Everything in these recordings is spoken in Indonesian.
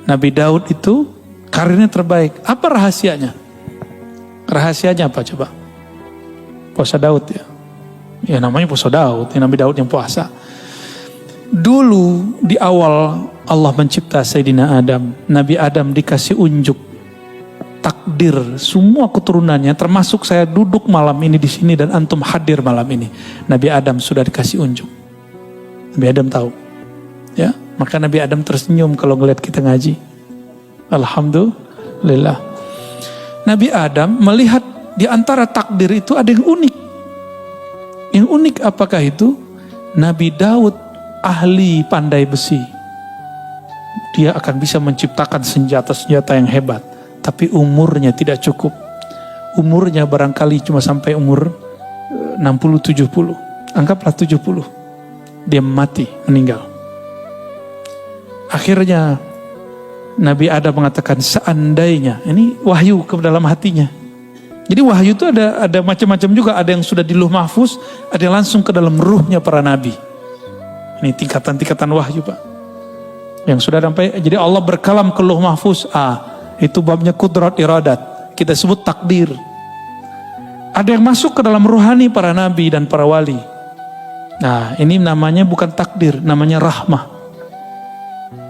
Nabi Daud itu karirnya terbaik. Apa rahasianya? Rahasianya apa coba? Puasa Daud ya. Ya namanya puasa Daud, ya Nabi Daud yang puasa. Dulu di awal Allah mencipta Sayyidina Adam, Nabi Adam dikasih unjuk takdir semua keturunannya, termasuk saya duduk malam ini di sini dan antum hadir malam ini. Nabi Adam sudah dikasih unjuk. Nabi Adam tahu. Ya, maka Nabi Adam tersenyum kalau ngeliat kita ngaji. Alhamdulillah. Nabi Adam melihat di antara takdir itu ada yang unik. Yang unik apakah itu? Nabi Daud ahli pandai besi. Dia akan bisa menciptakan senjata-senjata yang hebat. Tapi umurnya tidak cukup. Umurnya barangkali cuma sampai umur 60-70. Anggaplah 70. Dia mati, meninggal. Akhirnya Nabi Adam mengatakan seandainya, ini wahyu ke dalam hatinya. Jadi wahyu itu ada macam-macam juga, ada yang sudah di Lauh Mahfuz, ada yang langsung ke dalam ruhnya para nabi. Ini tingkatan-tingkatan wahyu Pak. Yang sudah sampai, jadi Allah berkalam ke Lauh Mahfuz, itu babnya kudrat iradat, kita sebut takdir. Ada yang masuk ke dalam ruhani para nabi dan para wali. Nah ini namanya bukan takdir, namanya rahmah.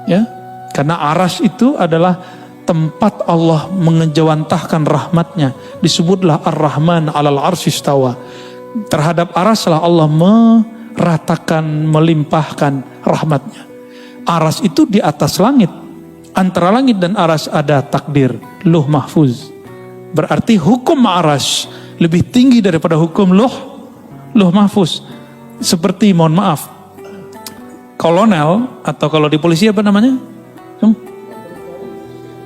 Ya, karena aras itu adalah tempat Allah mengejawantahkan rahmatnya. Disebutlah Ar-Rahman 'alal arsy istawa. Terhadap aras lah Allah meratakan, melimpahkan rahmatnya. Aras itu di atas langit. Antara langit dan aras ada takdir, Lauh Mahfuz. Berarti hukum aras lebih tinggi daripada hukum Lauh Mahfuz. Seperti, mohon maaf, kolonel, atau kalau di polisi apa namanya?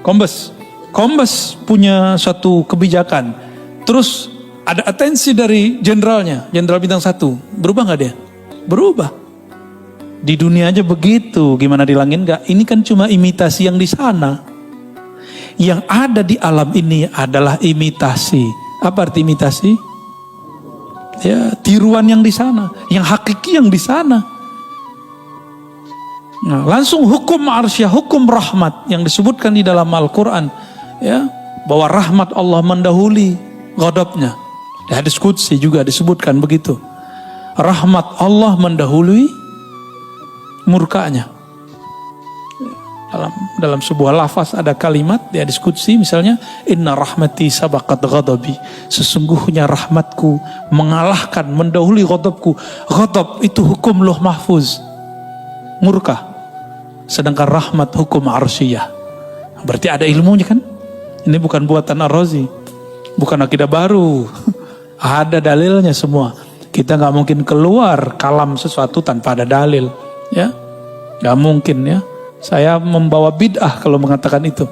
Kombes punya satu kebijakan. Terus ada atensi dari jenderalnya, jenderal bintang 1. Berubah gak dia? Berubah. Di dunia aja begitu, gimana di langit enggak? Ini kan cuma imitasi yang di sana. Yang ada di alam ini adalah imitasi. Apa arti imitasi? Ya, tiruan yang di sana, yang hakiki yang di sana. Nah, langsung hukum arsyah, hukum rahmat yang disebutkan di dalam Al-Quran, ya, bahwa rahmat Allah mendahului ghadabnya. Di hadis qudsi juga disebutkan begitu. Rahmat Allah mendahului murkanya. Dalam sebuah lafaz ada kalimat di hadis qudsi misalnya, inna rahmati sabaqat ghadabi, sesungguhnya rahmatku mengalahkan, mendahului ghadabku. Ghadab itu hukum Lauh Mahfuz, murka. Sedangkan rahmat hukum arsyiyah. Berarti ada ilmunya kan? Ini bukan buatan Ar-Razi, bukan akidah baru. Ada dalilnya semua. Kita nggak mungkin keluar kalam sesuatu tanpa ada dalil. Ya, nggak mungkin ya. Saya membawa bid'ah kalau mengatakan itu.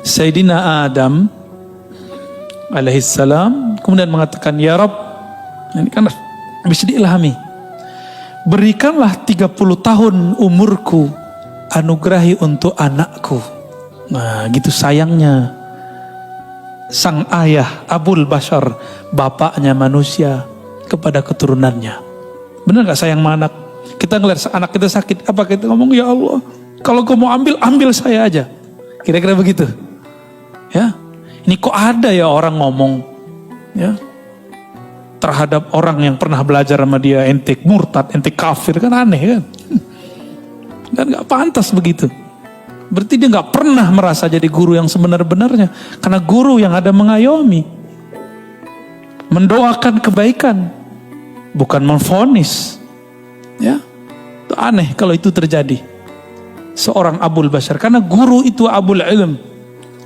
Sayyidina Adam alaihissalam kemudian mengatakan, ya Rabb, ini kan bisa diilhami, berikanlah 30 tahun umurku, anugerahi untuk anakku. Nah gitu sayangnya sang ayah Abul Bashar, bapaknya manusia, kepada keturunannya. Benar gak sayang sama anak? Kita ngeliat anak kita sakit, apa kita ngomong, ya Allah, kalau kau mau ambil saya aja. Kira-kira begitu. Ya, ini kok ada ya orang ngomong, ya, terhadap orang yang pernah belajar sama dia, ente murtad, ente kafir, kan aneh kan? Dan gak pantas begitu. Berarti dia gak pernah merasa jadi guru yang sebenar-benarnya. Karena guru yang ada mengayomi, mendoakan kebaikan, bukan memvonis. Ya, itu aneh kalau itu terjadi. Seorang Abul Bashar, karena guru itu Abul Ilm,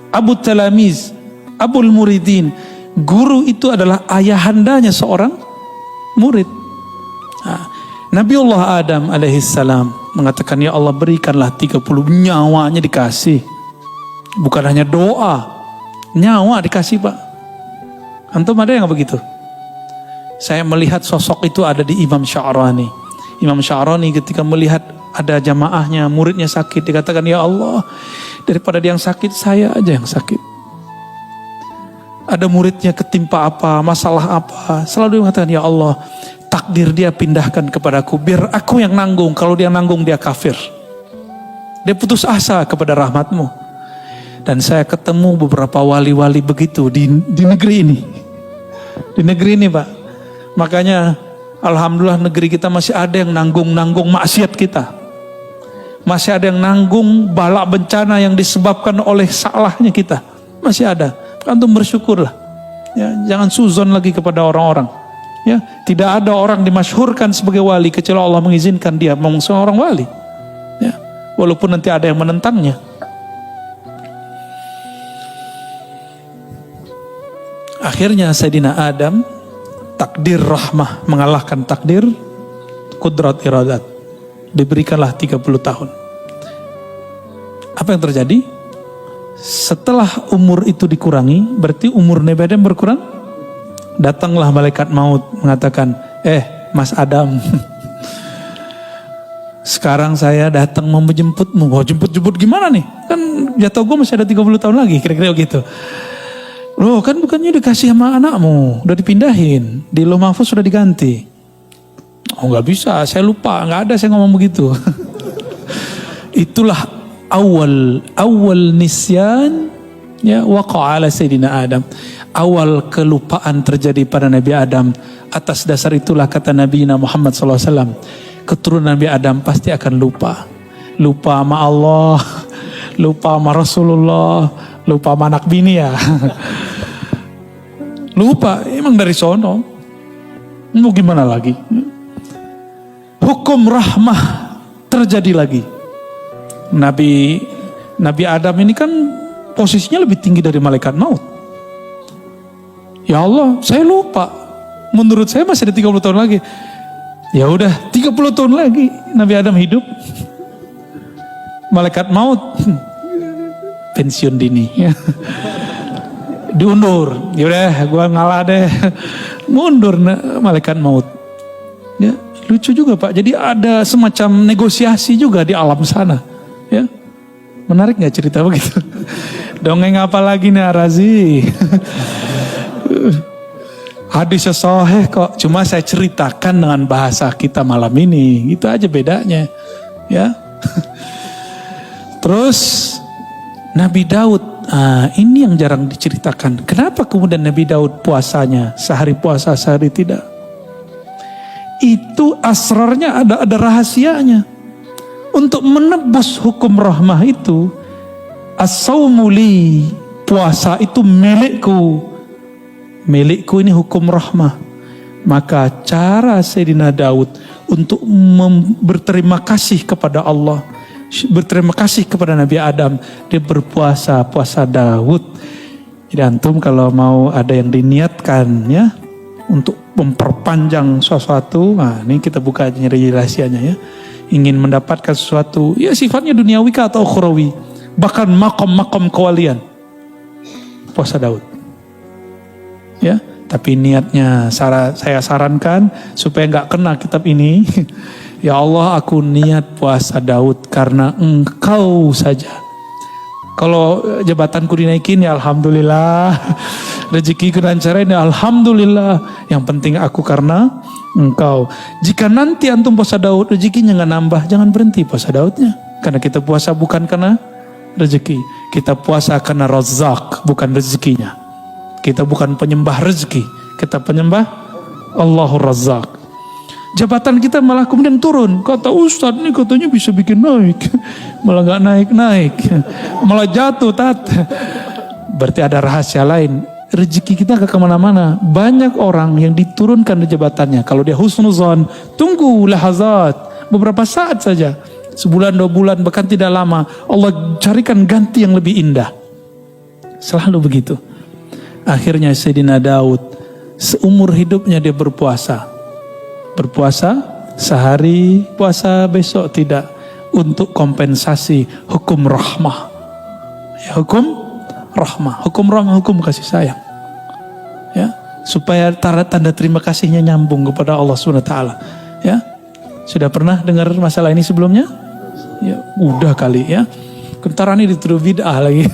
Abu Talamiz, Abul Muridin. Guru itu adalah ayahandanya seorang murid. Nah, Nabiullah Adam alaihissalam mengatakan, ya Allah berikanlah 30, nyawanya dikasih. Bukan hanya doa, nyawa dikasih Pak. Antum ada yang begitu? Saya melihat sosok itu ada di Imam Sya'rani. Imam Sya'rani ketika melihat ada jamaahnya, muridnya sakit, dikatakan, ya Allah, daripada dia yang sakit, saya aja yang sakit. Ada muridnya ketimpa apa, masalah apa, selalu dia mengatakan, ya Allah, takdir dia pindahkan kepadaku, biar aku yang nanggung. Kalau dia nanggung dia kafir. Dia putus asa kepada rahmat-Mu. Dan saya ketemu beberapa wali-wali begitu di negeri ini. Di negeri ini Pak. Makanya alhamdulillah negeri kita masih ada yang nanggung-nanggung maksiat kita. Masih ada yang nanggung bala bencana yang disebabkan oleh salahnya kita. Masih ada. Antum bersyukurlah. Ya, jangan suzon lagi kepada orang-orang. Ya, tidak ada orang dimasyhurkan sebagai wali kecuali Allah mengizinkan dia memang seorang wali. Ya, walaupun nanti ada yang menentangnya. Akhirnya Sayyidina Adam, takdir rahmah mengalahkan takdir kudrat iradat. Diberikanlah 30 tahun. Apa yang terjadi? Setelah umur itu dikurangi, berarti umur Nabi Adam berkurang. Datanglah malaikat maut mengatakan, Mas Adam, sekarang saya datang mau menjemputmu. Oh, jemput gimana nih? Kan jatuh gue masih ada 30 tahun lagi, kira-kira begitu. Loh, kan bukannya dikasih sama anakmu, udah dipindahin, di Lauh Mahfuz sudah diganti. Oh, nggak bisa, saya lupa, nggak ada saya ngomong begitu. Itulah awal nisyan ya waqa ala Sayyidina Adam. Awal kelupaan terjadi pada Nabi Adam. Atas dasar itulah kata Nabi Muhammad SAW, keturunan Nabi Adam pasti akan lupa. Lupa sama Allah, lupa sama Rasulullah, lupa sama anak bini ya. Lupa, emang dari sono. Mau gimana lagi? Hukum rahmah terjadi lagi. Nabi Adam ini kan posisinya lebih tinggi dari malaikat maut. Ya Allah, saya lupa. Menurut saya masih ada 30 tahun lagi. Ya udah, 30 tahun lagi Nabi Adam hidup. Malaikat maut pensiun dini ya. Diundur. Ya udah, gua ngalah deh. Mundur malaikat maut. Ya, lucu juga Pak. Jadi ada semacam negosiasi juga di alam sana. Ya. Menarik nggak cerita begitu? Dongeng apa lagi nih Arazi? Hadisnya sahih kok. Cuma saya ceritakan dengan bahasa kita malam ini. Itu aja bedanya. Ya. Terus Nabi Daud. Ini yang jarang diceritakan. Kenapa kemudian Nabi Daud puasanya sehari puasa sehari tidak? Itu asrarnya ada rahasianya. Untuk menebus hukum rahmah itu, as-sawmu li, puasa itu milikku. Milikku ini hukum rahmah. Maka cara Sayyidina Daud untuk berterima kasih kepada Allah, berterima kasih kepada Nabi Adam, dia berpuasa, puasa Daud. Jadi antum kalau mau ada yang diniatkan ya, untuk memperpanjang sesuatu, nah ini kita buka nyeri rahasianya ya. Ingin mendapatkan sesuatu, ya sifatnya duniawi atau ukhrawi, bahkan makom kewalian, puasa Daud. Ya, tapi niatnya saya sarankan supaya nggak kena kitab ini. Ya Allah, aku niat puasa Daud karena Engkau saja. Kalau jabatanku dinaikin ya alhamdulillah, rezekiku lancarin ya alhamdulillah. Yang penting aku karena Engkau. Jika nanti antum puasa Daud rezekinya nggak nambah, jangan berhenti puasa Daudnya. Karena kita puasa bukan karena rezeki, kita puasa karena Razzaq, bukan rezekinya. Kita bukan penyembah rezeki, kita penyembah Allahur Razzaq. Jabatan kita malah kemudian turun. Kata Ustadz ini katanya bisa bikin naik, malah nggak naik, malah jatuh tat. Berarti ada rahasia lain. Rezeki kita gak kemana-mana. Banyak orang yang diturunkan di jabatannya. Kalau dia husnuzon, tunggu lahazat, beberapa saat saja, sebulan 2 bulan bahkan tidak lama, Allah carikan ganti yang lebih indah. Selalu begitu. Akhirnya Sayyidina Daud seumur hidupnya dia berpuasa sehari, puasa besok tidak, untuk kompensasi hukum rahmah. Ya, hukum rahmah, hukum kasih sayang. Ya, supaya tanda terima kasihnya nyambung kepada Allah SWT. Ya, sudah pernah dengar masalah ini sebelumnya? Ya, udah kali ya. Kentar ini dituduh bid'ah lagi.